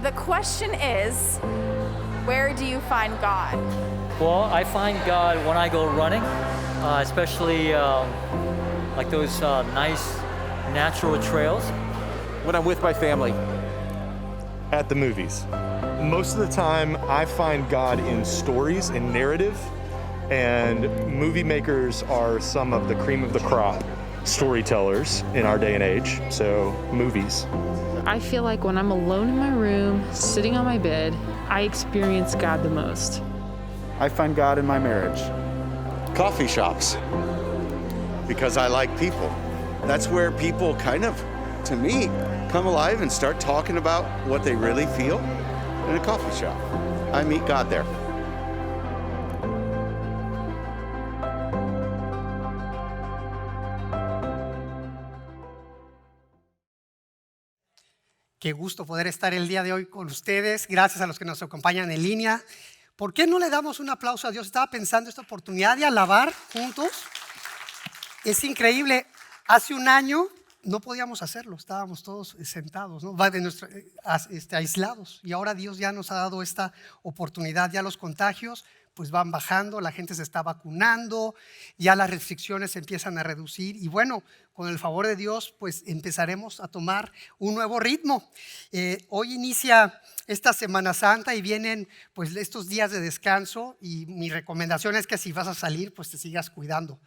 the question is, where do you find God? Well, I find God when I go running, especially like those nice natural trails. When I'm with my family. At the movies. Most of the time, I find God in stories and narrative, and movie makers are some of the cream of the crop storytellers in our day and age, so movies. I feel like when I'm alone in my room, sitting on my bed, I experience God the most. I find God in my marriage. Coffee shops, because I like people. That's where people kind of, to me, come alive and start talking about what they really feel in a coffee shop. I meet God there. Qué gusto poder estar el día de hoy con ustedes. Gracias a los que nos acompañan en línea. ¿Por qué no le damos un aplauso a Dios? Estaba pensando esta oportunidad de alabar juntos. Es increíble. Hace un año no podíamos hacerlo, estábamos todos sentados, ¿no? Aislados, y ahora Dios ya nos ha dado esta oportunidad. Ya los contagios pues van bajando, la gente se está vacunando, ya las restricciones se empiezan a reducir, y bueno, con el favor de Dios pues empezaremos a tomar un nuevo ritmo. Hoy inicia esta Semana Santa y vienen pues estos días de descanso, y mi recomendación es que si vas a salir pues te sigas cuidando.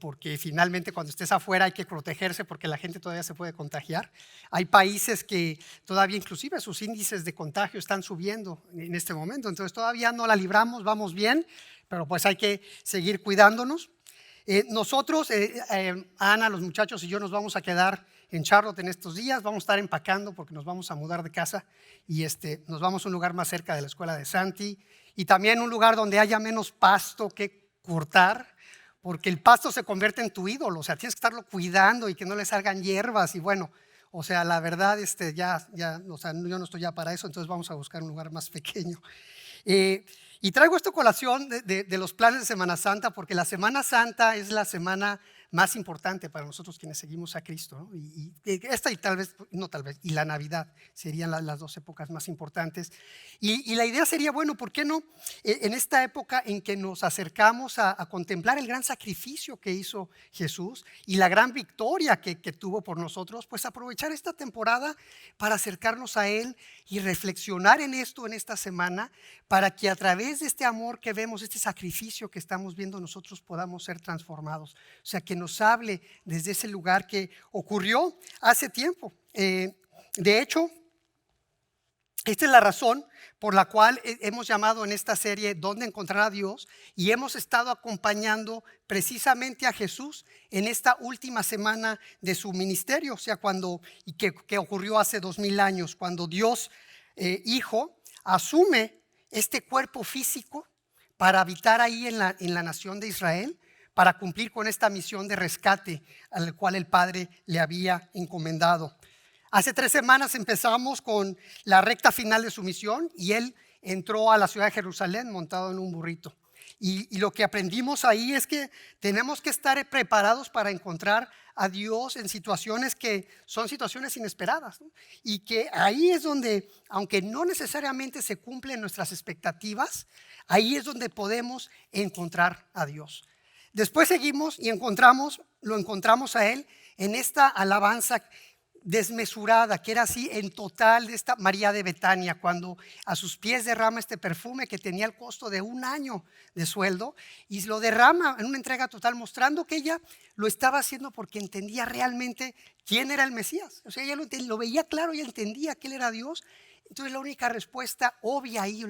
Porque finalmente cuando estés afuera hay que protegerse, porque la gente todavía se puede contagiar. Hay países que todavía inclusive sus índices de contagio están subiendo en este momento, entonces todavía no la libramos, vamos bien, pero pues hay que seguir cuidándonos. Nosotros, Ana, los muchachos y yo nos vamos a quedar en Charlotte en estos días. Vamos a estar empacando porque nos vamos a mudar de casa, y nos vamos a un lugar más cerca de la escuela de Santi, y también un lugar donde haya menos pasto que cortar, porque el pasto se convierte en tu ídolo. O sea, tienes que estarlo cuidando y que no le salgan hierbas, y bueno, o sea, la verdad, o sea, yo no estoy ya para eso, entonces vamos a buscar un lugar más pequeño. Y traigo esta colación de los planes de Semana Santa, porque la Semana Santa es la semana más importante para nosotros quienes seguimos a Cristo, ¿no? Y esta y y la Navidad serían las dos épocas más importantes. Y la idea sería, bueno, ¿por qué no en esta época en que nos acercamos a contemplar el gran sacrificio que hizo Jesús y la gran victoria que tuvo por nosotros, pues aprovechar esta temporada para acercarnos a Él y reflexionar en esto en esta semana, para que a través de este amor que vemos, este sacrificio que estamos viendo nosotros, podamos ser transformados? O sea, que nos hable desde ese lugar que ocurrió hace tiempo. De hecho, esta es la razón por la cual hemos llamado en esta serie ¿Dónde encontrar a Dios? Y hemos estado acompañando precisamente a Jesús en esta última semana de su ministerio, o sea, que ocurrió hace 2000 años, cuando Dios Hijo asume este cuerpo físico para habitar ahí en la nación de Israel, para cumplir con esta misión de rescate al cual el Padre le había encomendado. Hace 3 semanas empezamos con la recta final de su misión, y Él entró a la ciudad de Jerusalén montado en un burrito. Y lo que aprendimos ahí es que tenemos que estar preparados para encontrar a Dios en situaciones que son situaciones inesperadas, ¿no? Y que ahí es donde, aunque no necesariamente se cumplen nuestras expectativas, ahí es donde podemos encontrar a Dios. Después seguimos y lo encontramos a Él en esta alabanza desmesurada, que era así en total, de esta María de Betania, cuando a sus pies derrama este perfume que tenía el costo de 1 año de sueldo, y lo derrama en una entrega total, mostrando que ella lo estaba haciendo porque entendía realmente quién era el Mesías. O sea, ella lo veía claro y entendía que Él era Dios. Entonces la única respuesta obvia y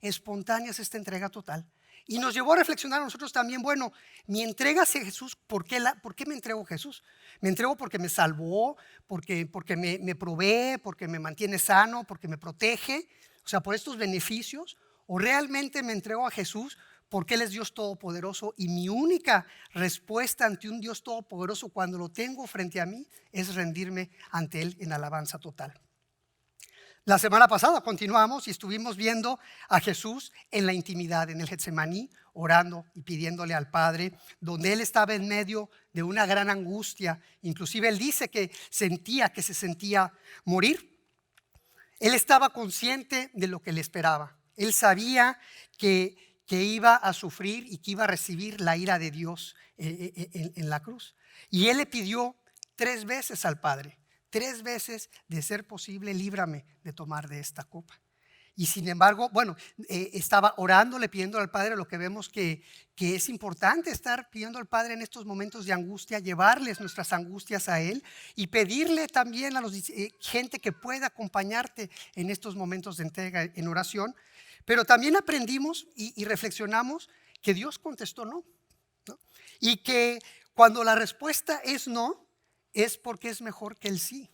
espontánea es esta entrega total. Y nos llevó a reflexionar a nosotros también, bueno, mi entrega hacia Jesús, ¿por qué me entrego a Jesús? ¿Me entrego porque me salvó, porque me provee, porque me mantiene sano, porque me protege? O sea, por estos beneficios. ¿O realmente me entrego a Jesús porque Él es Dios Todopoderoso? Y mi única respuesta ante un Dios Todopoderoso cuando lo tengo frente a mí es rendirme ante Él en alabanza total. La semana pasada continuamos y estuvimos viendo a Jesús en la intimidad, en el Getsemaní, orando y pidiéndole al Padre, donde Él estaba en medio de una gran angustia. Inclusive Él dice que se sentía morir. Él estaba consciente de lo que le esperaba. Él sabía que iba a sufrir y que iba a recibir la ira de Dios en la cruz. Y él le pidió 3 veces al Padre, 3 veces, de ser posible, líbrame de tomar de esta copa. Y sin embargo, estaba orándole, pidiendo al Padre. Lo que vemos que es importante estar pidiendo al Padre en estos momentos de angustia, llevarles nuestras angustias a Él y pedirle también a gente que pueda acompañarte en estos momentos de entrega en oración. Pero también aprendimos y reflexionamos que Dios contestó no, ¿no? Y que cuando la respuesta es no, es porque es mejor que el sí.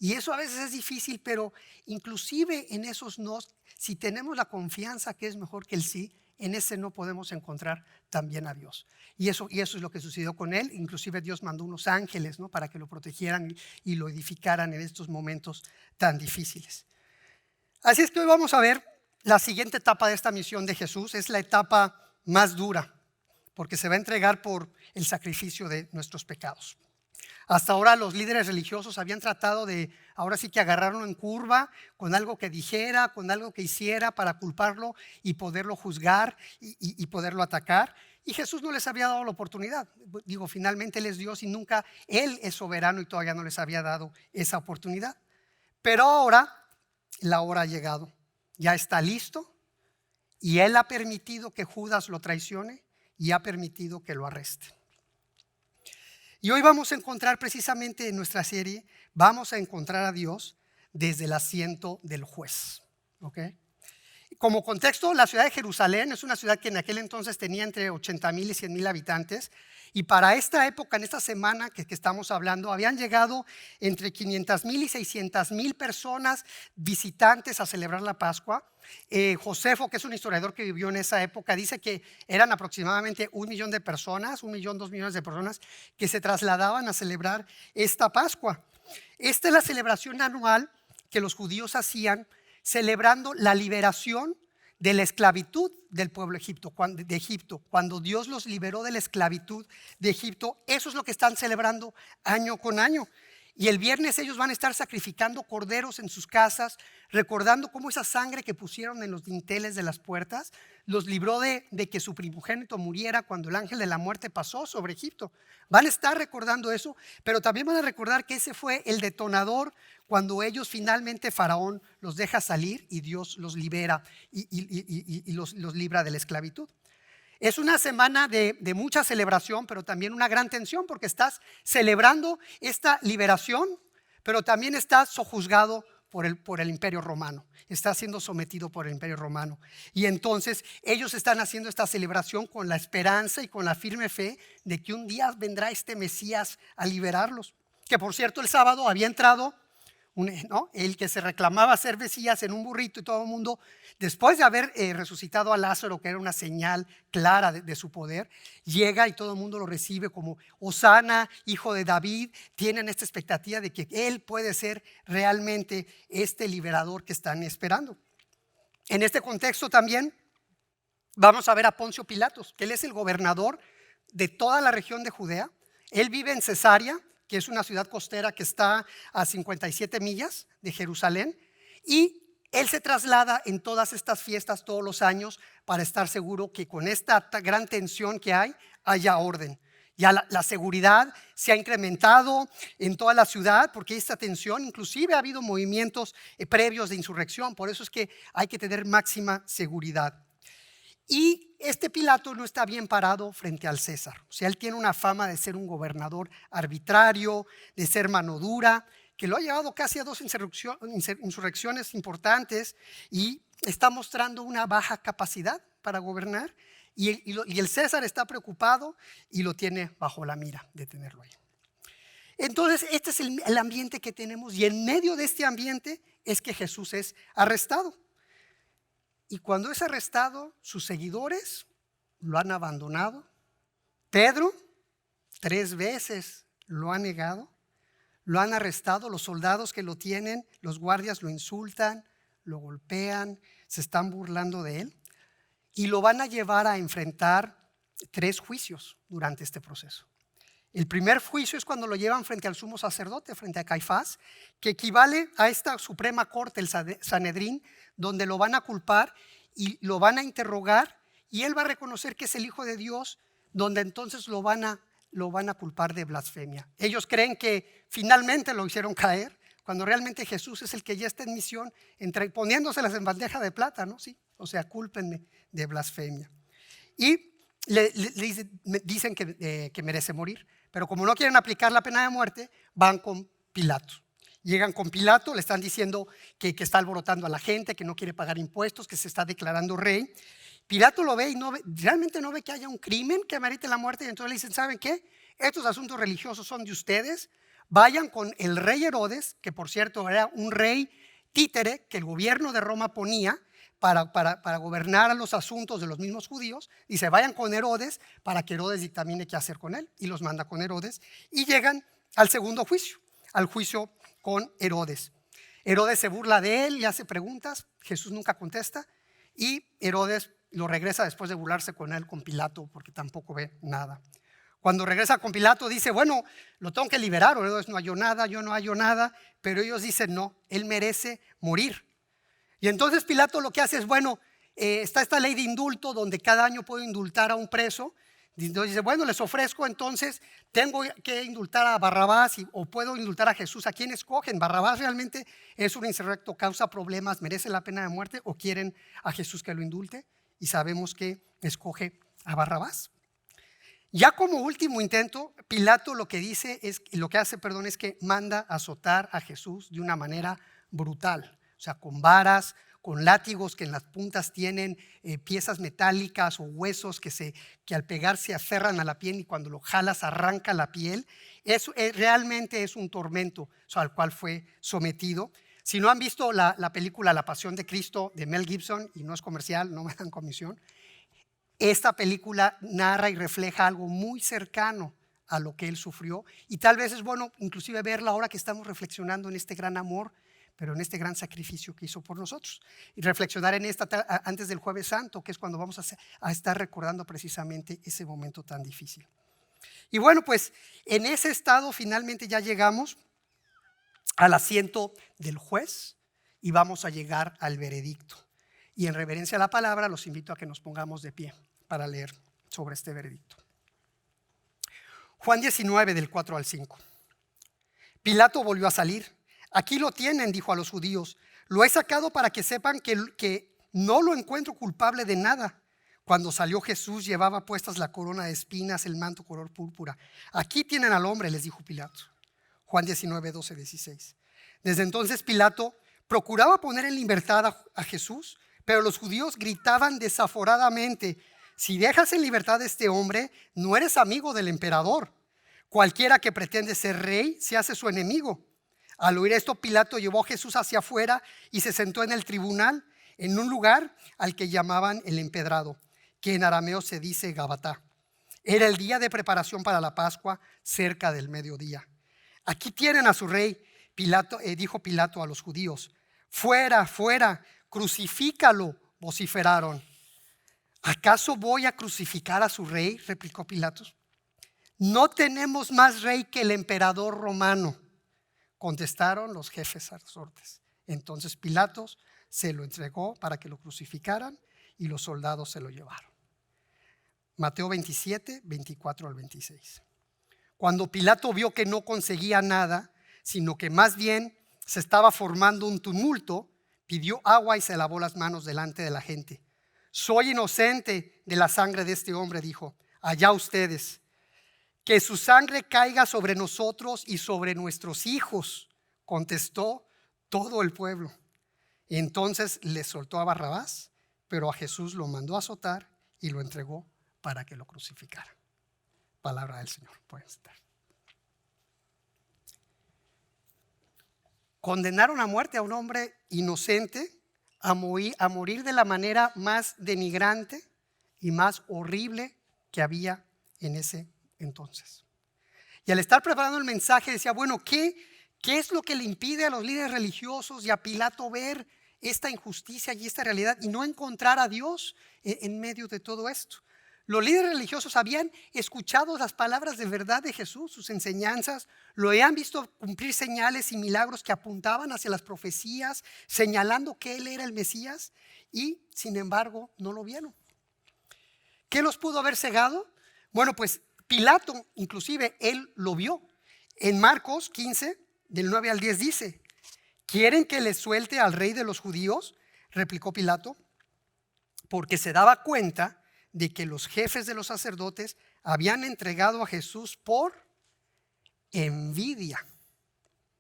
Y eso a veces es difícil, pero inclusive en esos no, si tenemos la confianza que es mejor que el sí, en ese no podemos encontrar también a Dios. Y eso es lo que sucedió con él. Inclusive Dios mandó unos ángeles, ¿no?, para que lo protegieran y lo edificaran en estos momentos tan difíciles. Así es que hoy vamos a ver la siguiente etapa de esta misión de Jesús. Es la etapa más dura, porque se va a entregar por el sacrificio de nuestros pecados. Hasta ahora los líderes religiosos habían tratado de, ahora sí que agarrarlo en curva con algo que dijera, con algo que hiciera para culparlo y poderlo juzgar y poderlo atacar. Y Jesús no les había dado la oportunidad. Finalmente Él es Dios y nunca Él es soberano y todavía no les había dado esa oportunidad. Pero ahora la hora ha llegado. Ya está listo y Él ha permitido que Judas lo traicione y ha permitido que lo arreste. Y hoy vamos a encontrar precisamente en nuestra serie, vamos a encontrar a Dios desde el asiento del juez. ¿Okay? Como contexto, la ciudad de Jerusalén es una ciudad que en aquel entonces tenía entre 80,000 y 100,000 habitantes. Y para esta época, en esta semana que estamos hablando, habían llegado entre 500,000 y 600,000 personas visitantes a celebrar la Pascua. Josefo, que es un historiador que vivió en esa época, dice que eran aproximadamente 1 millón de personas, 1 millón, 2 millones de personas que se trasladaban a celebrar esta Pascua. Esta es la celebración anual que los judíos hacían, celebrando la liberación de la esclavitud del pueblo de Egipto. Cuando Dios los liberó de la esclavitud de Egipto, eso es lo que están celebrando año con año. Y el viernes ellos van a estar sacrificando corderos en sus casas, recordando cómo esa sangre que pusieron en los dinteles de las puertas los libró de que su primogénito muriera cuando el ángel de la muerte pasó sobre Egipto. Van a estar recordando eso, pero también van a recordar que ese fue el detonador cuando ellos finalmente, Faraón los deja salir y Dios los libera y los libra de la esclavitud. Es una semana de mucha celebración, pero también una gran tensión, porque estás celebrando esta liberación, pero también estás sojuzgado por el Imperio Romano. Estás siendo sometido por el Imperio Romano. Y entonces ellos están haciendo esta celebración con la esperanza y con la firme fe de que un día vendrá este Mesías a liberarlos. Que por cierto, el sábado había entrado el que se reclamaba ser Mesías en un burrito, y todo el mundo, después de haber resucitado a Lázaro, que era una señal clara de su poder, llega y todo el mundo lo recibe como Hosana, hijo de David. Tienen esta expectativa de que él puede ser realmente este liberador que están esperando. En este contexto también vamos a ver a Poncio Pilatos, que él es el gobernador de toda la región de Judea. Él vive en Cesarea, que es una ciudad costera que está a 57 millas de Jerusalén, y él se traslada en todas estas fiestas todos los años para estar seguro que con esta gran tensión que hay, haya orden. Ya la seguridad se ha incrementado en toda la ciudad porque esta tensión, inclusive ha habido movimientos previos de insurrección, por eso es que hay que tener máxima seguridad. Y este Pilato no está bien parado frente al César. O sea, él tiene una fama de ser un gobernador arbitrario, de ser mano dura, que lo ha llevado casi a 2 insurrecciones importantes, y está mostrando una baja capacidad para gobernar. Y el César está preocupado y lo tiene bajo la mira de tenerlo ahí. Entonces, este es el ambiente que tenemos, y en medio de este ambiente es que Jesús es arrestado. Y cuando es arrestado, sus seguidores lo han abandonado. Pedro 3 veces lo ha negado. Lo han arrestado, los soldados que lo tienen, los guardias lo insultan, lo golpean, se están burlando de él. Y lo van a llevar a enfrentar 3 juicios durante este proceso. El primer juicio es cuando lo llevan frente al sumo sacerdote, frente a Caifás, que equivale a esta suprema corte, el Sanedrín, donde lo van a culpar y lo van a interrogar, y él va a reconocer que es el Hijo de Dios, donde entonces lo van a culpar de blasfemia. Ellos creen que finalmente lo hicieron caer, cuando realmente Jesús es el que ya está en misión, poniéndoselas en bandeja de plata, ¿no? Sí, o sea, cúlpenme de blasfemia. Y dicen que merece morir, pero como no quieren aplicar la pena de muerte, van con Pilato. Llegan con Pilato, le están diciendo que está alborotando a la gente, que no quiere pagar impuestos, que se está declarando rey. Pilato lo ve y realmente no ve que haya un crimen que amerite la muerte, y entonces le dicen, ¿saben qué? Estos asuntos religiosos son de ustedes, vayan con el rey Herodes, que por cierto era un rey títere que el gobierno de Roma ponía para gobernar a los asuntos de los mismos judíos, y se vayan con Herodes para que Herodes dictamine qué hacer con él, y los manda con Herodes, y llegan al segundo juicio, al juicio con Herodes. Herodes se burla de él y hace preguntas, Jesús nunca contesta, y Herodes lo regresa después de burlarse con él, con Pilato, porque tampoco ve nada. Cuando regresa con Pilato dice, bueno, lo tengo que liberar, Herodes no halló nada, yo no hallo nada, pero ellos dicen, no, él merece morir. Y entonces Pilato lo que hace es, bueno, está esta ley de indulto donde cada año puedo indultar a un preso. Entonces dice, bueno, les ofrezco entonces, tengo que indultar a Barrabás o puedo indultar a Jesús. ¿A quién escogen? ¿Barrabás realmente es un insurrecto, causa problemas, merece la pena de muerte, o quieren a Jesús que lo indulte? Y sabemos que escoge a Barrabás. Ya como último intento, Pilato lo que hace es que manda azotar a Jesús de una manera brutal. O sea, con varas, con látigos que en las puntas tienen piezas metálicas o huesos que al pegar se aferran a la piel, y cuando lo jalas arranca la piel. Eso realmente es un tormento al cual fue sometido. Si no han visto la película La Pasión de Cristo de Mel Gibson, y no es comercial, no me dan comisión, esta película narra y refleja algo muy cercano a lo que él sufrió, y tal vez es bueno inclusive verla ahora que estamos reflexionando en este gran amor, pero en este gran sacrificio que hizo por nosotros, y reflexionar en esta antes del Jueves Santo, que es cuando vamos a estar recordando precisamente ese momento tan difícil. Y bueno, pues en ese estado finalmente ya llegamos al asiento del juez y vamos a llegar al veredicto. Y en reverencia a la palabra los invito a que nos pongamos de pie para leer sobre este veredicto. Juan 19 del 4 al 5. Pilato volvió a salir. Aquí lo tienen, dijo a los judíos. Lo he sacado para que sepan que no lo encuentro culpable de nada. Cuando salió Jesús llevaba puestas la corona de espinas, el manto color púrpura. Aquí tienen al hombre, les dijo Pilato. Juan 19, 12, 16. Desde entonces Pilato procuraba poner en libertad a Jesús, pero los judíos gritaban desaforadamente, si dejas en libertad a este hombre, no eres amigo del emperador. Cualquiera que pretende ser rey se hace su enemigo. Al oír esto, Pilato llevó a Jesús hacia afuera y se sentó en el tribunal, en un lugar al que llamaban el Empedrado, que en arameo se dice Gabatá. Era el día de preparación para la Pascua, cerca del mediodía. Aquí tienen a su rey, dijo Pilato a los judíos. Fuera, fuera, crucifícalo, vociferaron. ¿Acaso voy a crucificar a su rey?, replicó Pilato. No tenemos más rey que el emperador romano, contestaron los jefes sacerdotes. Entonces Pilato se lo entregó para que lo crucificaran y los soldados se lo llevaron. Mateo 27, 24 al 26. Cuando Pilato vio que no conseguía nada, sino que más bien se estaba formando un tumulto, pidió agua y se lavó las manos delante de la gente. Soy inocente de la sangre de este hombre, dijo. Allá ustedes. Que su sangre caiga sobre nosotros y sobre nuestros hijos, contestó todo el pueblo. Y entonces le soltó a Barrabás, pero a Jesús lo mandó a azotar y lo entregó para que lo crucificara. Palabra del Señor. Pueden estar. Condenaron a muerte a un hombre inocente a morir de la manera más denigrante y más horrible que había en ese entonces. Y al estar preparando el mensaje decía, bueno, ¿qué es lo que le impide a los líderes religiosos y a Pilato ver esta injusticia y esta realidad y no encontrar a Dios en medio de todo esto? Los líderes religiosos habían escuchado las palabras de verdad de Jesús, sus enseñanzas, lo habían visto cumplir señales y milagros que apuntaban hacia las profecías, señalando que Él era el Mesías, y sin embargo no lo vieron. ¿Qué los pudo haber cegado? Bueno, pues Pilato, inclusive, él lo vio. En Marcos 15, del 9 al 10 dice: ¿quieren que les suelte al rey de los judíos?, replicó Pilato, porque se daba cuenta de que los jefes de los sacerdotes habían entregado a Jesús por envidia.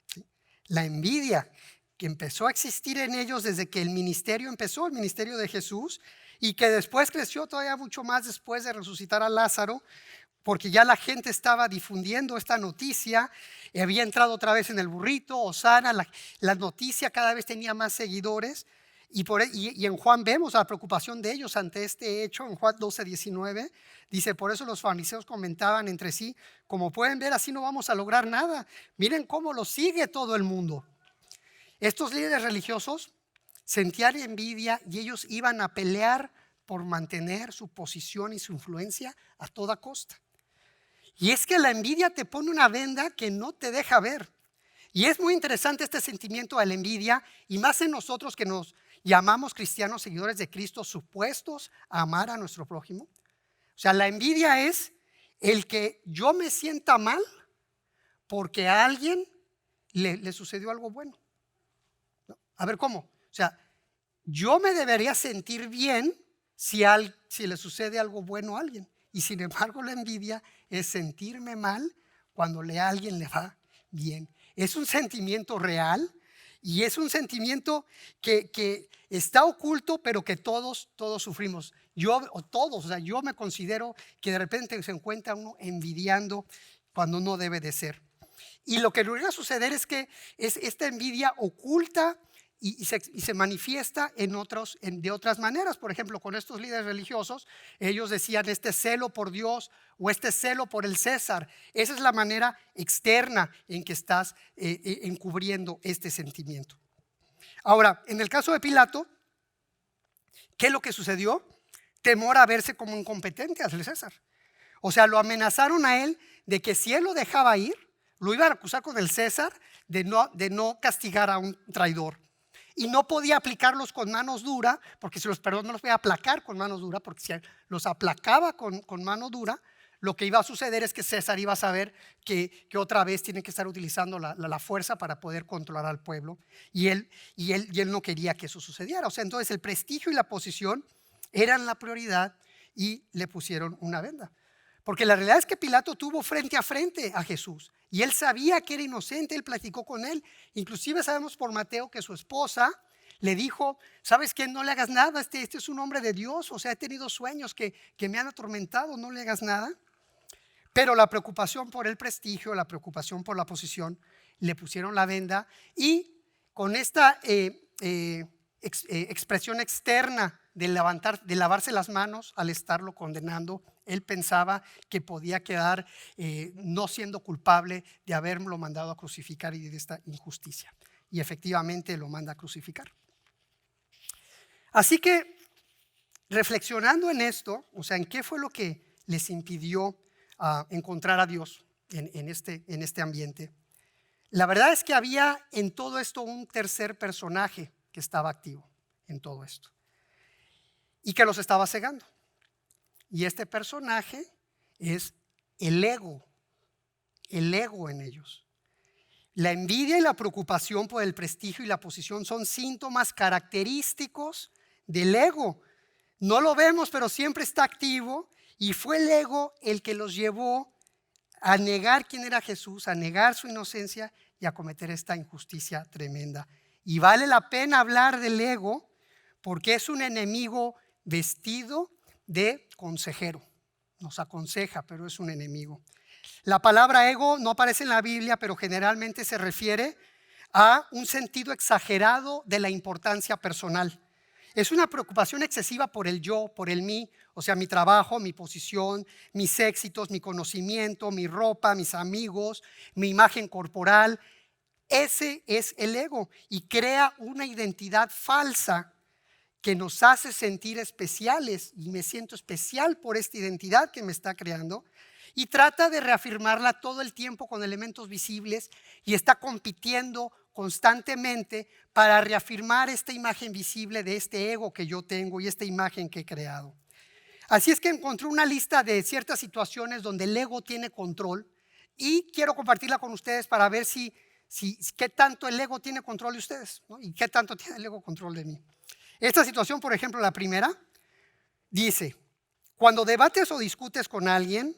¿Sí? La envidia que empezó a existir en ellos desde que el ministerio empezó, el ministerio de Jesús, y que después creció todavía mucho más después de resucitar a Lázaro, porque ya la gente estaba difundiendo esta noticia, había entrado otra vez en el burrito, Hosana, la noticia cada vez tenía más seguidores. Y en Juan vemos la preocupación de ellos ante este hecho. En Juan 12:19 dice: por eso los fariseos comentaban entre sí, como pueden ver, así no vamos a lograr nada. Miren cómo lo sigue todo el mundo. Estos líderes religiosos sentían envidia y ellos iban a pelear por mantener su posición y su influencia a toda costa. Y es que la envidia te pone una venda que no te deja ver. Y es muy interesante este sentimiento de la envidia, y más en nosotros que nos llamamos cristianos seguidores de Cristo, supuestos a amar a nuestro prójimo. O sea, la envidia es el que yo me sienta mal porque a alguien le sucedió algo bueno. ¿No? A ver, ¿cómo? O sea, yo me debería sentir bien si le sucede algo bueno a alguien. Y sin embargo, la envidia es sentirme mal cuando a alguien le va bien. Es un sentimiento real. Y es un sentimiento que está oculto, pero que todos sufrimos. Yo me considero que de repente se encuentra uno envidiando cuando no debe de ser. Y lo que llega a suceder es que esta envidia oculta y se manifiesta de otras maneras. Por ejemplo, con estos líderes religiosos, ellos decían este celo por Dios o este celo por el César. Esa es la manera externa en que estás encubriendo este sentimiento. Ahora, en el caso de Pilato, ¿qué es lo que sucedió? Temor a verse como incompetente hacia el César. O sea, lo amenazaron a él de que si él lo dejaba ir, lo iban a acusar con el César de no castigar a un traidor. Y no podía aplicarlos con manos duras, porque no los podía aplacar con manos duras, porque si los aplacaba con mano dura, lo que iba a suceder es que César iba a saber que otra vez tiene que estar utilizando la fuerza para poder controlar al pueblo. Y él no quería que eso sucediera. O sea, entonces el prestigio y la posición eran la prioridad y le pusieron una venda. Porque la realidad es que Pilato tuvo frente a frente a Jesús y él sabía que era inocente, él platicó con él. Inclusive sabemos por Mateo que su esposa le dijo: ¿sabes qué? No le hagas nada, este es un hombre de Dios, o sea, he tenido sueños que me han atormentado, no le hagas nada. Pero la preocupación por el prestigio, la preocupación por la posición, le pusieron la venda, y con esta expresión externa de lavarse las manos al estarlo condenando, él pensaba que podía quedar no siendo culpable de haberlo mandado a crucificar y de esta injusticia. Y efectivamente lo manda a crucificar. Así que, reflexionando en esto, o sea, en qué fue lo que les impidió encontrar a Dios en este ambiente, la verdad es que había en todo esto un tercer personaje que estaba activo en todo esto y que los estaba cegando. Y este personaje es el ego en ellos. La envidia y la preocupación por el prestigio y la posición son síntomas característicos del ego. No lo vemos, pero siempre está activo, y fue el ego el que los llevó a negar quién era Jesús, a negar su inocencia y a cometer esta injusticia tremenda. Y vale la pena hablar del ego porque es un enemigo vestido de consejero. Nos aconseja, pero es un enemigo. La palabra ego no aparece en la Biblia, pero generalmente se refiere a un sentido exagerado de la importancia personal. Es una preocupación excesiva por el yo, por el mí, o sea, mi trabajo, mi posición, mis éxitos, mi conocimiento, mi ropa, mis amigos, mi imagen corporal. Ese es el ego y crea una identidad falsa que nos hace sentir especiales, y me siento especial por esta identidad que me está creando, y trata de reafirmarla todo el tiempo con elementos visibles y está compitiendo constantemente para reafirmar esta imagen visible de este ego que yo tengo y esta imagen que he creado. Así es que encontré una lista de ciertas situaciones donde el ego tiene control y quiero compartirla con ustedes para ver qué tanto el ego tiene control de ustedes, ¿no? Y qué tanto tiene el ego control de mí. Esta situación, por ejemplo, la primera, dice: cuando debates o discutes con alguien,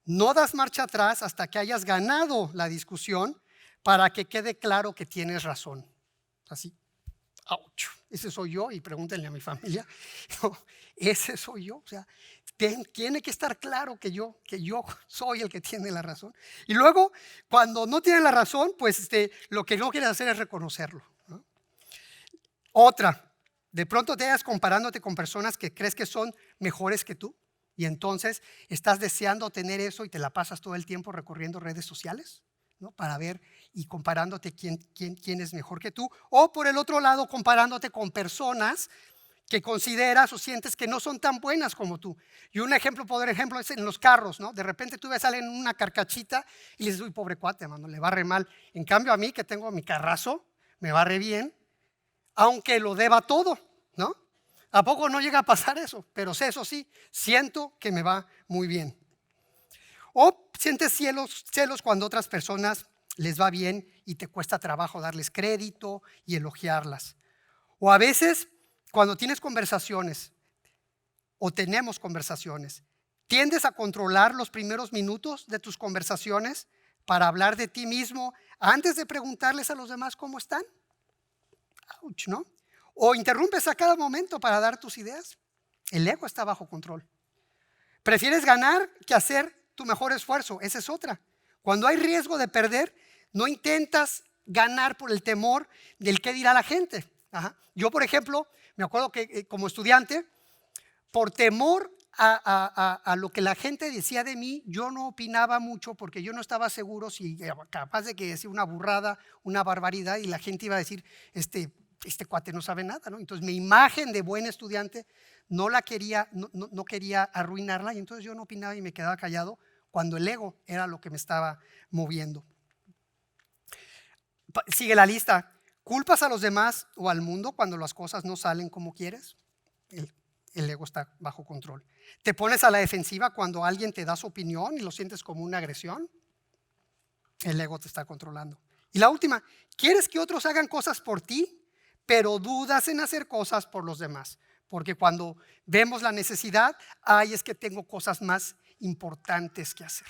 no das marcha atrás hasta que hayas ganado la discusión para que quede claro que tienes razón. Así, ¡auch! Ese soy yo, y pregúntenle a mi familia. No, ese soy yo. O sea, tiene que estar claro que yo soy el que tiene la razón. Y luego, cuando no tiene la razón, pues lo que no quieres hacer es reconocerlo, ¿no? Otra, de pronto te hayas comparándote con personas que crees que son mejores que tú. Y entonces estás deseando tener eso y te la pasas todo el tiempo recorriendo redes sociales, ¿no? Para ver y comparándote quién es mejor que tú. O por el otro lado, comparándote con personas que consideras o sientes que no son tan buenas como tú. Y un ejemplo, por ejemplo, es en los carros, ¿no? De repente tú ves a alguien en una carcachita y le dices: uy, pobre cuate, mano, le va re mal. En cambio a mí, que tengo mi carrazo, me va re bien, aunque lo deba todo, ¿no? ¿A poco no llega a pasar eso? Pero eso sí, siento que me va muy bien. O sientes celos cuando a otras personas les va bien y te cuesta trabajo darles crédito y elogiarlas. O a veces cuando tienes conversaciones o tenemos conversaciones, tiendes a controlar los primeros minutos de tus conversaciones para hablar de ti mismo antes de preguntarles a los demás cómo están. ¡Auch!, ¿no? O interrumpes a cada momento para dar tus ideas. El ego está bajo control. Prefieres ganar que hacer tu mejor esfuerzo. Esa es otra. Cuando hay riesgo de perder, no intentas ganar por el temor del qué dirá la gente. Ajá. Yo, por ejemplo, me acuerdo que como estudiante, por temor a lo que la gente decía de mí, yo no opinaba mucho porque yo no estaba seguro si capaz de que decía una burrada, una barbaridad, y la gente iba a decir: este cuate no sabe nada, ¿no? Entonces mi imagen de buen estudiante no quería arruinarla, y entonces yo no opinaba y me quedaba callado cuando el ego era lo que me estaba moviendo. Sigue la lista. ¿Culpas a los demás o al mundo cuando las cosas no salen como quieres? El ego está bajo control. ¿Te pones a la defensiva cuando alguien te da su opinión y lo sientes como una agresión? El ego te está controlando. Y la última, ¿quieres que otros hagan cosas por ti, pero dudas en hacer cosas por los demás? Porque cuando vemos la necesidad, es que tengo cosas más importantes que hacer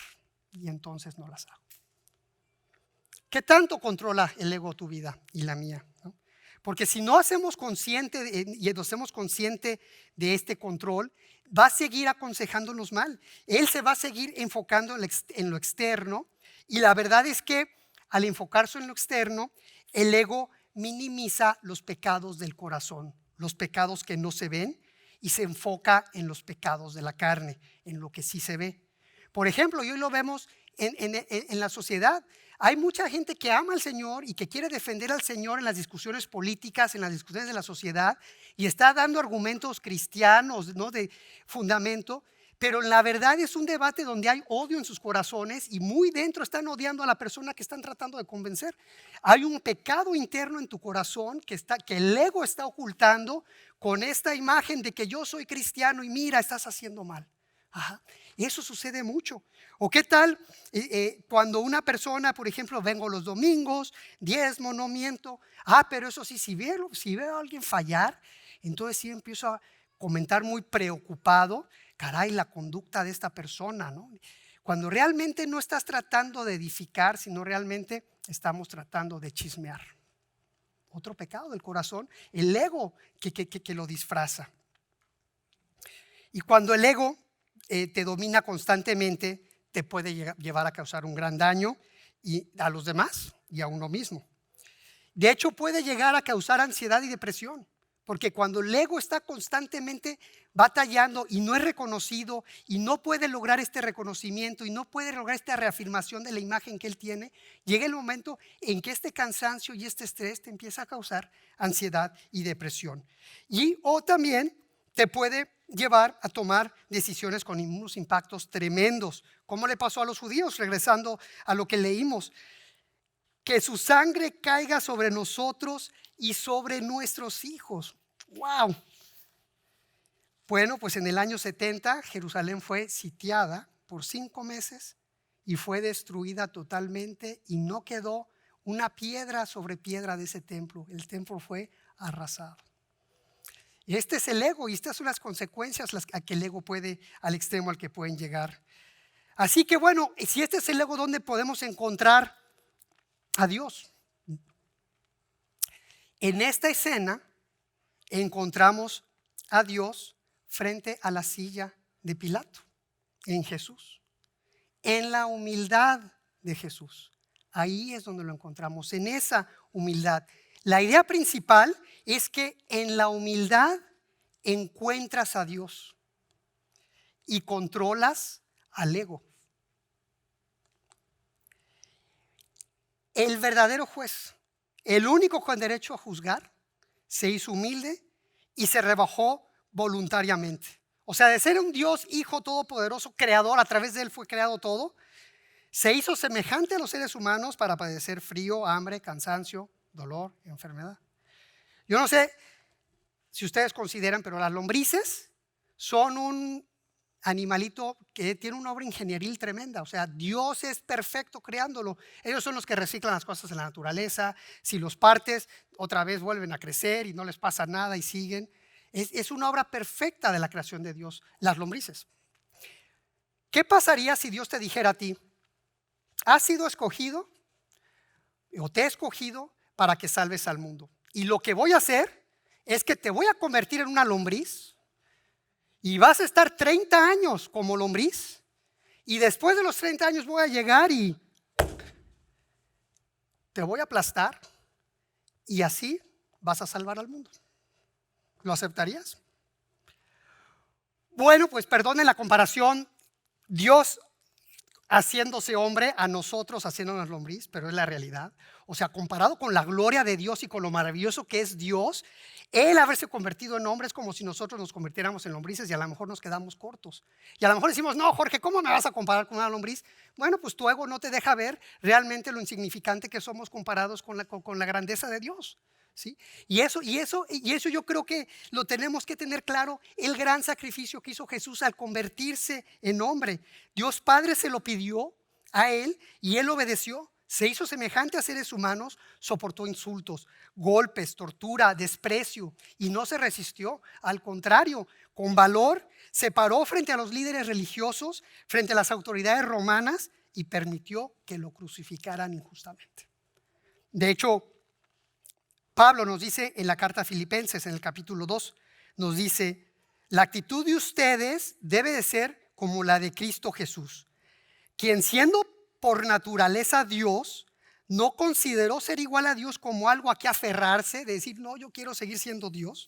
y entonces no las hago. ¿Qué tanto controla el ego tu vida y la mía, ¿no? Porque si no hacemos consciente y nos hacemos consciente de este control, va a seguir aconsejándonos mal. Él se va a seguir enfocando en lo externo, y la verdad es que al enfocarse en lo externo, el ego minimiza los pecados del corazón, los pecados que no se ven, y se enfoca en los pecados de la carne, en lo que sí se ve. Por ejemplo, y hoy lo vemos en la sociedad. Hay mucha gente que ama al Señor y que quiere defender al Señor en las discusiones políticas, en las discusiones de la sociedad, y está dando argumentos cristianos, ¿no?, de fundamento, pero la verdad es un debate donde hay odio en sus corazones y muy dentro están odiando a la persona que están tratando de convencer. Hay un pecado interno en tu corazón que el ego está ocultando con esta imagen de que yo soy cristiano y mira, estás haciendo mal. Ajá. Y eso sucede mucho. ¿O qué tal cuando una persona, por ejemplo, vengo los domingos, diezmo, no miento? Pero eso sí, si veo a alguien fallar, entonces sí empiezo a comentar muy preocupado: caray, la conducta de esta persona, ¿no? Cuando realmente no estás tratando de edificar, sino realmente estamos tratando de chismear. Otro pecado del corazón, el ego que lo disfraza. Y cuando el ego te domina constantemente, te puede llevar a causar un gran daño y a los demás y a uno mismo. De hecho, puede llegar a causar ansiedad y depresión, Porque cuando el ego está constantemente batallando y no es reconocido y no puede lograr este reconocimiento y no puede lograr esta reafirmación de la imagen que él tiene, llega el momento en que este cansancio y este estrés te empieza a causar ansiedad y depresión. O también te puede llevar a tomar decisiones con unos impactos tremendos, como le pasó a los judíos, regresando a lo que leímos. Que su sangre caiga sobre nosotros y sobre nuestros hijos. ¡Wow! Bueno, pues en el año 70 Jerusalén fue sitiada por 5 meses y fue destruida totalmente y no quedó una piedra sobre piedra de ese templo. El templo fue arrasado. Y este es el ego y estas son las consecuencias a que el ego puede, al extremo al que pueden llegar. Así que bueno, si este es el ego, ¿dónde podemos encontrar a Dios? En esta escena encontramos a Dios frente a la silla de Pilato, en Jesús, en la humildad de Jesús. Ahí es donde lo encontramos, en esa humildad. La idea principal es que en la humildad encuentras a Dios y controlas al ego. El verdadero juez, el único con derecho a juzgar, se hizo humilde y se rebajó voluntariamente. O sea, de ser un Dios Hijo Todopoderoso, creador, a través de Él fue creado todo, se hizo semejante a los seres humanos para padecer frío, hambre, cansancio, dolor y enfermedad. Yo no sé si ustedes consideran, pero las lombrices son un animalito que tiene una obra ingenieril tremenda. O sea, Dios es perfecto creándolo. Ellos son los que reciclan las cosas en la naturaleza. Si los partes, otra vez vuelven a crecer y no les pasa nada y siguen. Es una obra perfecta de la creación de Dios, las lombrices. ¿Qué pasaría si Dios te dijera a ti: has sido escogido o te he escogido para que salves al mundo? Y lo que voy a hacer es que te voy a convertir en una lombriz y vas a estar 30 años como lombriz, y después de los 30 años voy a llegar y te voy a aplastar y así vas a salvar al mundo. ¿Lo aceptarías? Bueno, pues perdonen la comparación, Dios haciéndose hombre, a nosotros haciéndonos lombriz, pero es la realidad. O sea, comparado con la gloria de Dios y con lo maravilloso que es Dios, Él haberse convertido en hombre es como si nosotros nos convirtiéramos en lombrices y a lo mejor nos quedamos cortos. Y a lo mejor decimos: no, Jorge, ¿cómo me vas a comparar con una lombriz? Bueno, pues tu ego no te deja ver realmente lo insignificante que somos comparados con la grandeza de Dios. ¿Sí? Y eso yo creo que lo tenemos que tener claro, el gran sacrificio que hizo Jesús al convertirse en hombre. Dios Padre se lo pidió a Él y Él obedeció. Se hizo semejante a seres humanos, soportó insultos, golpes, tortura, desprecio y no se resistió. Al contrario, con valor se paró frente a los líderes religiosos, frente a las autoridades romanas y permitió que lo crucificaran injustamente. De hecho, Pablo nos dice en la carta a Filipenses, en el capítulo 2, nos dice: la actitud de ustedes debe de ser como la de Cristo Jesús, quien siendo por naturaleza Dios, no consideró ser igual a Dios como algo a que aferrarse, de decir: no, yo quiero seguir siendo Dios,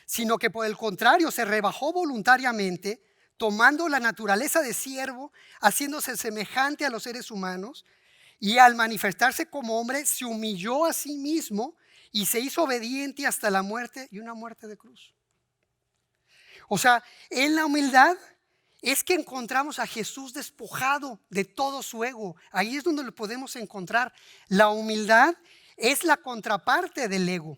sino que por el contrario se rebajó voluntariamente, tomando la naturaleza de siervo, haciéndose semejante a los seres humanos, y al manifestarse como hombre se humilló a sí mismo y se hizo obediente hasta la muerte, y una muerte de cruz. O sea, en la humildad es que encontramos a Jesús despojado de todo su ego. Ahí es donde lo podemos encontrar. La humildad es la contraparte del ego.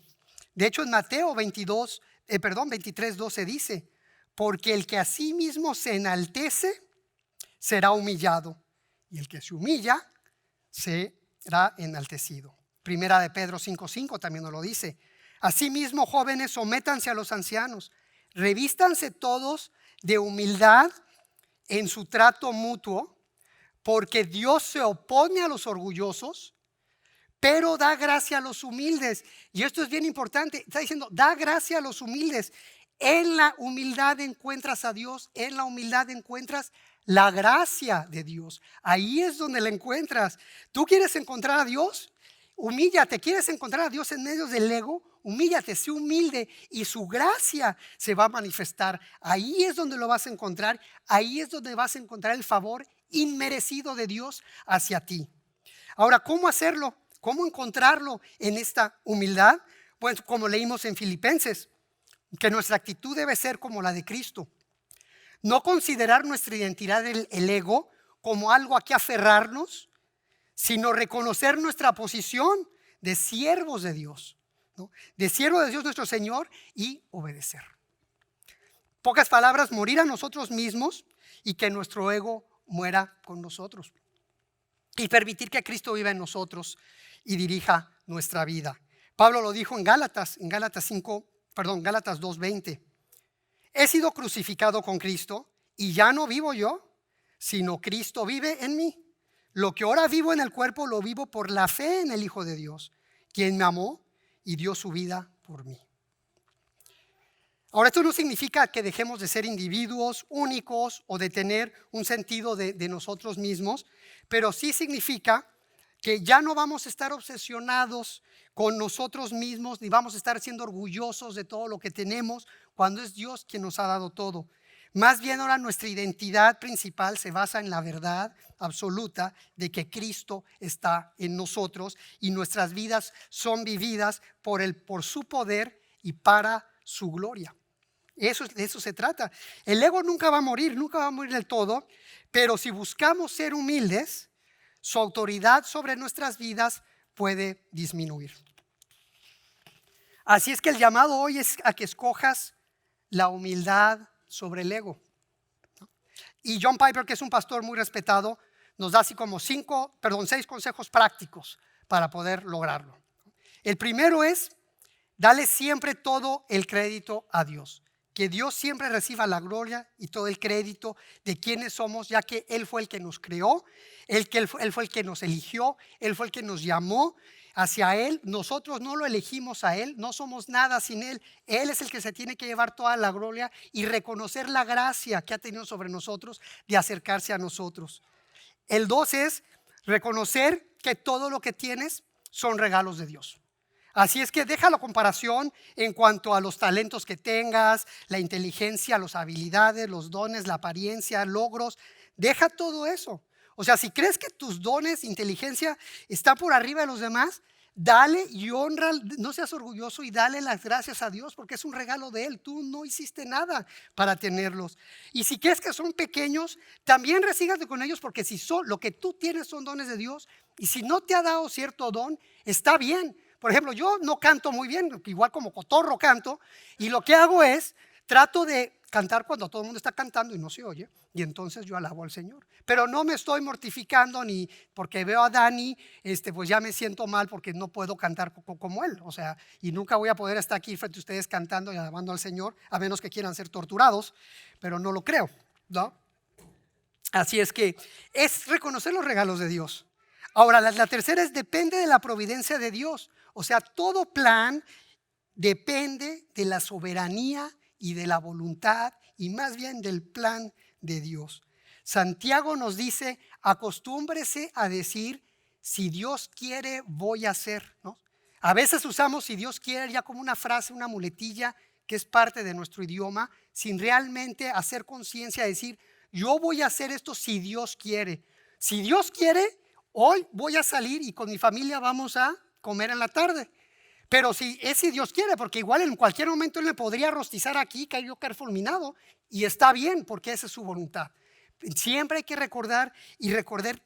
De hecho, en Mateo 23:12 dice: porque el que a sí mismo se enaltece será humillado, y el que se humilla será enaltecido. Primera de Pedro 5:5 también nos lo dice: asimismo, jóvenes, sométanse a los ancianos, revístanse todos de humildad en su trato mutuo, porque Dios se opone a los orgullosos, pero da gracia a los humildes. Y esto es bien importante, está diciendo: da gracia a los humildes. En la humildad encuentras a Dios, en la humildad encuentras la gracia de Dios. Ahí es donde la encuentras. ¿Tú quieres encontrar a Dios? Humíllate. ¿Quieres encontrar a Dios en medio del ego? Humíllate, sé humilde y su gracia se va a manifestar. Ahí es donde lo vas a encontrar. Ahí es donde vas a encontrar el favor inmerecido de Dios hacia ti. Ahora, ¿cómo hacerlo? ¿Cómo encontrarlo en esta humildad? Pues como leímos en Filipenses, que nuestra actitud debe ser como la de Cristo. No considerar nuestra identidad, el ego, como algo a que aferrarnos, sino reconocer nuestra posición de siervos de Dios, ¿no? De siervo de Dios nuestro Señor y obedecer. Pocas palabras, morir a nosotros mismos y que nuestro ego muera con nosotros. Y permitir que Cristo viva en nosotros y dirija nuestra vida. Pablo lo dijo en Gálatas 2:20. He sido crucificado con Cristo y ya no vivo yo, sino Cristo vive en mí. Lo que ahora vivo en el cuerpo lo vivo por la fe en el Hijo de Dios, quien me amó y dio su vida por mí. Ahora, esto no significa que dejemos de ser individuos únicos o de tener un sentido de nosotros mismos, pero sí significa que ya no vamos a estar obsesionados con nosotros mismos, ni vamos a estar siendo orgullosos de todo lo que tenemos cuando es Dios quien nos ha dado todo. Más bien ahora nuestra identidad principal se basa en la verdad absoluta de que Cristo está en nosotros y nuestras vidas son vividas por su poder y para su gloria. De eso se trata. El ego nunca va a morir del todo, pero si buscamos ser humildes, su autoridad sobre nuestras vidas puede disminuir. Así es que el llamado hoy es a que escojas la humildad sobre el ego. Y John Piper, que es un pastor muy respetado, nos da así como 6 consejos prácticos para poder lograrlo. El primero es, dale siempre todo el crédito a Dios. Que Dios siempre reciba la gloria y todo el crédito de quienes somos, ya que Él fue el que nos creó, Él fue el que nos eligió, Él fue el que nos llamó hacia Él. Nosotros no lo elegimos a Él, no somos nada sin Él. Él es el que se tiene que llevar toda la gloria y reconocer la gracia que ha tenido sobre nosotros de acercarse a nosotros. El 2 es reconocer que todo lo que tienes son regalos de Dios. Así es que deja la comparación en cuanto a los talentos que tengas, la inteligencia, las habilidades, los dones, la apariencia, logros. Deja todo eso. O sea, si crees que tus dones, inteligencia están por arriba de los demás, dale y honra, no seas orgulloso y dale las gracias a Dios porque es un regalo de Él. Tú no hiciste nada para tenerlos. Y si crees que son pequeños, también resígate con ellos porque si lo que tú tienes son dones de Dios y si no te ha dado cierto don, está bien. Por ejemplo, yo no canto muy bien, igual como cotorro canto, y lo que hago es, trato de cantar cuando todo el mundo está cantando y no se oye, y entonces yo alabo al Señor. Pero no me estoy mortificando ni porque veo a Dani, pues ya me siento mal porque no puedo cantar como él, o sea, y nunca voy a poder estar aquí frente a ustedes cantando y alabando al Señor, a menos que quieran ser torturados, pero no lo creo, ¿no? Así es que es reconocer los regalos de Dios. Ahora, la tercera es depende de la providencia de Dios. O sea, todo plan depende de la soberanía y de la voluntad y más bien del plan de Dios. Santiago nos dice, acostúmbrese a decir, si Dios quiere, voy a hacer, ¿no? A veces usamos si Dios quiere ya como una frase, una muletilla que es parte de nuestro idioma, sin realmente hacer conciencia de decir, yo voy a hacer esto si Dios quiere. Si Dios quiere, hoy voy a salir y con mi familia vamos a comer en la tarde. Pero si Dios quiere, porque igual en cualquier momento Él me podría rostizar aquí, caer fulminado, y está bien porque esa es su voluntad. Siempre hay que recordar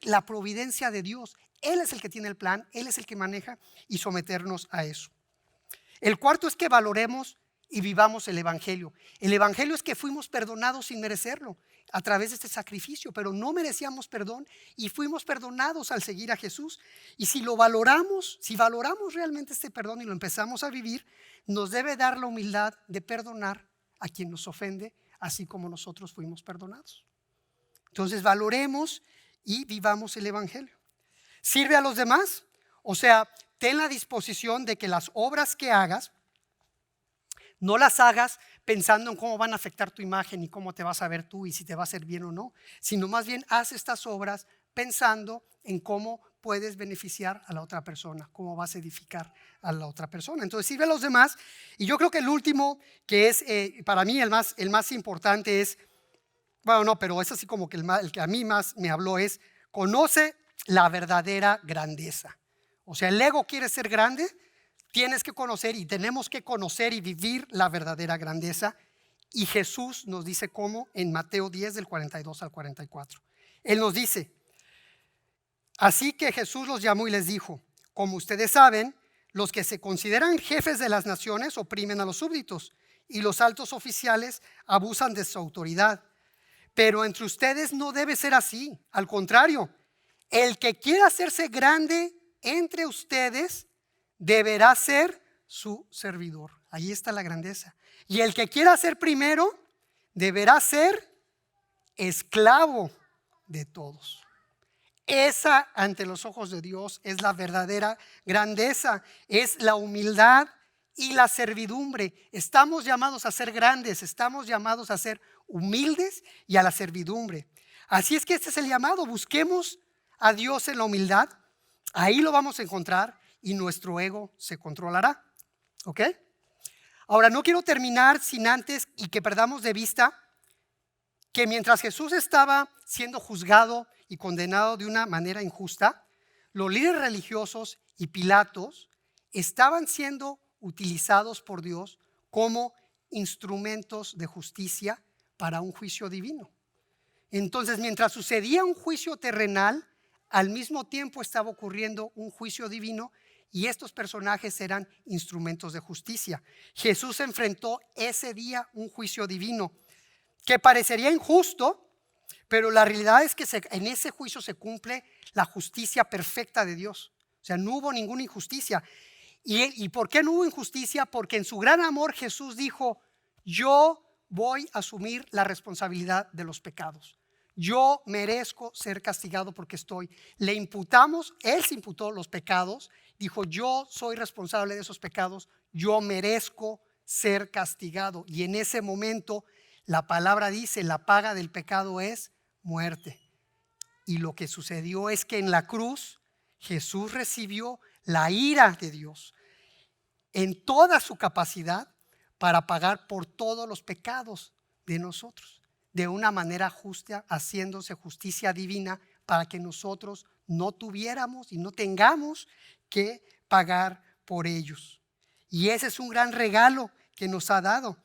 la providencia de Dios. Él es el que tiene el plan, Él es el que maneja y someternos a eso. El cuarto es que valoremos y vivamos el Evangelio. El Evangelio es que fuimos perdonados sin merecerlo a través de este sacrificio, pero no merecíamos perdón y fuimos perdonados al seguir a Jesús. Y si valoramos realmente este perdón y lo empezamos a vivir, nos debe dar la humildad de perdonar a quien nos ofende, así como nosotros fuimos perdonados. Entonces valoremos y vivamos el Evangelio. ¿Sirve a los demás? O sea, ten la disposición de que las obras que hagas no las hagas pensando en cómo van a afectar tu imagen y cómo te vas a ver tú y si te va a hacer bien o no, sino más bien haz estas obras pensando en cómo puedes beneficiar a la otra persona, cómo vas a edificar a la otra persona. Entonces sirve a los demás. Y yo creo que el último, que es para mí el más importante es, bueno, no, pero es así como que el que a mí más me habló es, conoce la verdadera grandeza. O sea, el ego quiere ser grande, tienes que conocer y tenemos que conocer y vivir la verdadera grandeza. Y Jesús nos dice cómo en Mateo 10 del 42 al 44. Él nos dice, así que Jesús los llamó y les dijo, como ustedes saben, los que se consideran jefes de las naciones oprimen a los súbditos y los altos oficiales abusan de su autoridad. Pero entre ustedes no debe ser así. Al contrario, el que quiera hacerse grande entre ustedes deberá ser su servidor. Ahí está la grandeza. Y el que quiera ser primero deberá ser esclavo de todos. Esa ante los ojos de Dios es la verdadera grandeza, es la humildad y la servidumbre. Estamos llamados a ser grandes, estamos llamados a ser humildes y a la servidumbre. Así es que este es el llamado, busquemos a Dios en la humildad, ahí lo vamos a encontrar y nuestro ego se controlará. ¿Ok? Ahora no quiero terminar sin antes y que perdamos de vista que mientras Jesús estaba siendo juzgado y condenado de una manera injusta, los líderes religiosos y Pilatos estaban siendo utilizados por Dios como instrumentos de justicia para un juicio divino. Entonces, mientras sucedía un juicio terrenal, al mismo tiempo estaba ocurriendo un juicio divino y estos personajes eran instrumentos de justicia. Jesús enfrentó ese día un juicio divino que parecería injusto, pero la realidad es que en ese juicio se cumple la justicia perfecta de Dios. O sea, no hubo ninguna injusticia. ¿Y por qué no hubo injusticia? Porque en su gran amor Jesús dijo, yo voy a asumir la responsabilidad de los pecados. Yo merezco ser castigado porque le imputamos, Él se imputó los pecados, dijo yo soy responsable de esos pecados, yo merezco ser castigado. Y en ese momento la palabra dice, la paga del pecado es muerte. Y lo que sucedió es que en la cruz Jesús recibió la ira de Dios en toda su capacidad para pagar por todos los pecados de nosotros, de una manera justa, haciéndose justicia divina para que nosotros no tuviéramos y no tengamos que pagar por ellos. Y ese es un gran regalo que nos ha dado.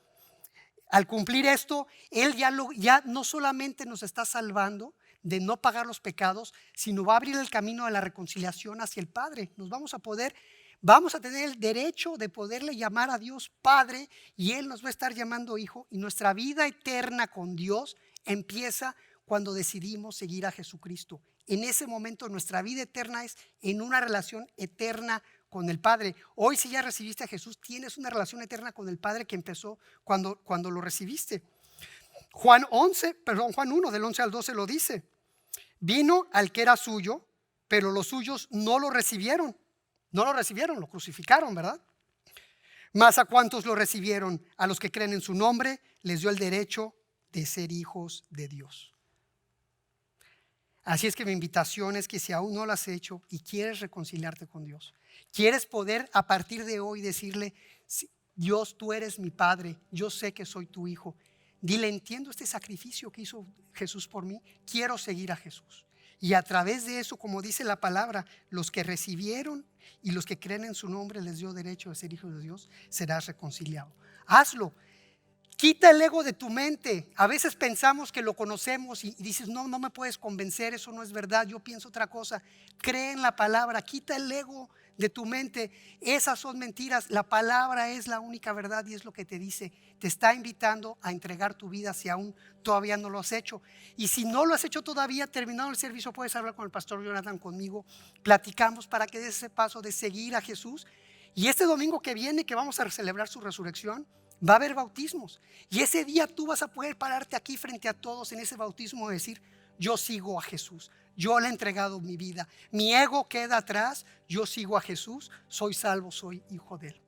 Al cumplir esto, Él ya no solamente nos está salvando de no pagar los pecados, sino va a abrir el camino de la reconciliación hacia el Padre. Vamos a tener el derecho de poderle llamar a Dios Padre y Él nos va a estar llamando Hijo. Y nuestra vida eterna con Dios empieza cuando decidimos seguir a Jesucristo. En ese momento nuestra vida eterna es en una relación eterna con el Padre. Hoy si ya recibiste a Jesús, tienes una relación eterna con el Padre que empezó cuando lo recibiste. Juan 1 del 11 al 12 lo dice. Vino al que era suyo, pero los suyos no lo recibieron. No lo recibieron, lo crucificaron, ¿verdad? Mas a cuantos lo recibieron, a los que creen en su nombre, les dio el derecho de ser hijos de Dios. Así es que mi invitación es que si aún no lo has hecho y quieres reconciliarte con Dios, quieres poder a partir de hoy decirle, Dios, tú eres mi Padre, yo sé que soy tu Hijo. Dile, entiendo este sacrificio que hizo Jesús por mí, quiero seguir a Jesús. Y a través de eso, como dice la palabra, los que recibieron y los que creen en su nombre les dio derecho de ser hijos de Dios, serás reconciliado. Hazlo. Quita el ego de tu mente. A veces pensamos que lo conocemos y dices, no me puedes convencer, eso no es verdad, yo pienso otra cosa. Cree en la palabra, quita el ego de tu mente. Esas son mentiras. La palabra es la única verdad y es lo que te dice. Te está invitando a entregar tu vida si aún todavía no lo has hecho. Y si no lo has hecho todavía, terminado el servicio, puedes hablar con el pastor Jonathan, conmigo. Platicamos para que des ese paso de seguir a Jesús. Y este domingo que viene, que vamos a celebrar su resurrección, va a haber bautismos. Y ese día tú vas a poder pararte aquí frente a todos en ese bautismo y decir, yo sigo a Jesús. Yo le he entregado mi vida. Mi ego queda atrás. Yo sigo a Jesús. Soy salvo, soy hijo de Él.